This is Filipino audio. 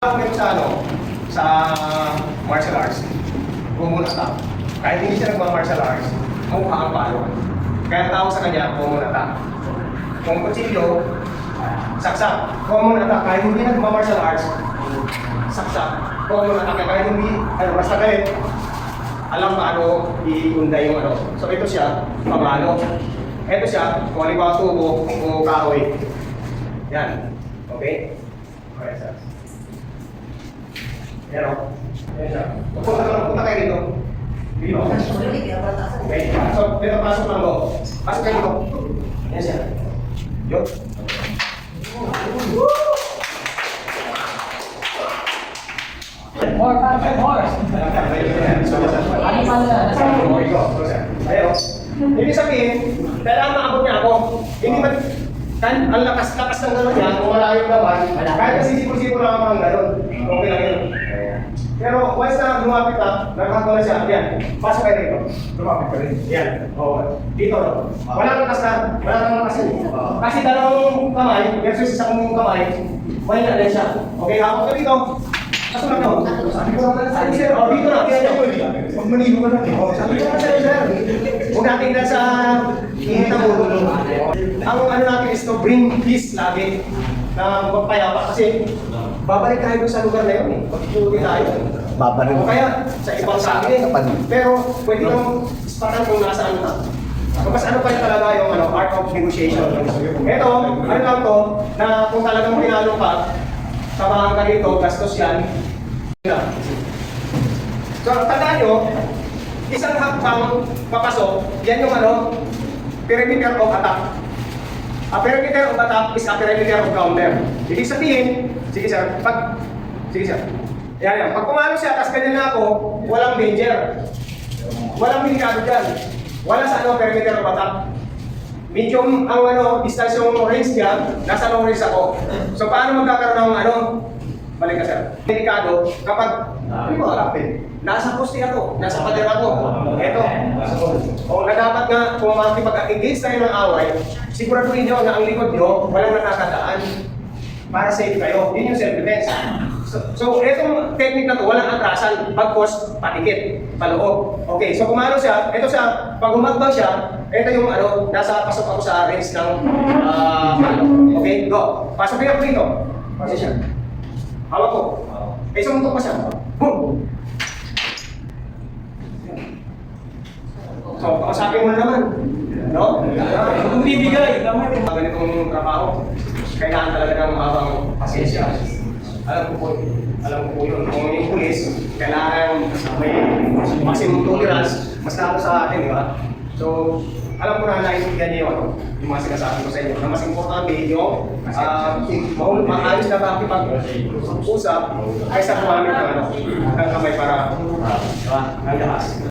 Meron sa sa martial arts, pumunata. Kahit hindi siya nagma-martial arts, mukha ang palo. Kaya tawag sa kanya, pumunata. Kung kutsilyo, saksak, pumunata. Kahit hindi nagma-martial arts, saksak, pumunata. Kahit hindi, basta kahit alam paano iunday yung So ito siya, pamalo. Ito siya, kung halimbawa tubo o kahoy. Yan. Okay? Okay, sir. Yan o. Yan siya. Punta kayo dito. Dito. Okay. So, dito pasok lang mo. Pasok kayo dito. Yan siya. Yun. More, Patrick, more. Ano pa na? Ayan o. Ibig sabihin, kailangan maabot niya ako. Hindi man, ang lakas-lakas ng gano'n niya, kung wala yung laban, kahit nasisipol-sipol lang ang gano'n. Okay lang yun. Pero once na lumapit ka, nakakato na siya, yan, pasok kayo rito. Lumapit ka rin. Yan, oo. Dito, no? Walang lakas na, walang lakas yun. Kasi dalawang kamay, versus isang kamay, may na rin siya. Okay, hapon ka dito. Kaso na to. Sabi ko naman, sabi sir, dito na, kaya niya ko. Pag manigo ka na. Sabi ko naman sir. Huwag natin na sa init ang ulo. Ang ano natin is to bring peace lagi na magpayapa kasi babalik tayo sa lugar na yun eh. Magtutulog tayo. Babalik. O kaya sa ibang sa akin pero pwede kang ispakan kung nasaan ka. Mas ano pa yung talaga yung art of negotiation. Ito, ano lang to, na kung talagang pinalo ka, samahan ka dito, gastos yan. So, tandaan nyo, isang hakbang papasok, yan yung perimeter of attack. A perimeter of attack is a perimeter of counter. Ibig sabihin, sige sir, yan. Pag pumalo siya, tapos ganyan na ako, walang danger. Walang delikado dyan. Wala sa perimeter of attack. Medium ang distance yung range niya, nasa long range ako. So paano magkakaroon ng balik ka sir. Delikado kapag nasa poste ako, nasa pader ako. Eto. O na dapat nga kung makikipag-engage tayo ng away, siguraduhin nyo na ang likod nyo walang nakakadaan para safe kayo. Yun yung self-defense. So etong technique na to, walang atrasan, pag-post, patikit, paloob. Okay, so kumano siya, ito siya, pag humagbang siya, ito yung nasa pasok ako sa range ng okay, go. Pasok niya po dito. Pasok siya. Hawak ko. Eh, sumuntok pa siya. Boom! So, kausapin mo na naman. No? Kung bibigay, ganitong trabaho, kailangan talaga ng mahabang pasensya. Alam ko po yun. Kung yung pulis, kailangan may maximum tolerance, mas lalo sa atin, di ba? So, alam ko na naiintindihan niyo yung mga sinasabi ko sa inyo. Na mas importante yung maayos na pakipag-usap kaysa kumamit ng kamay para ang lakas.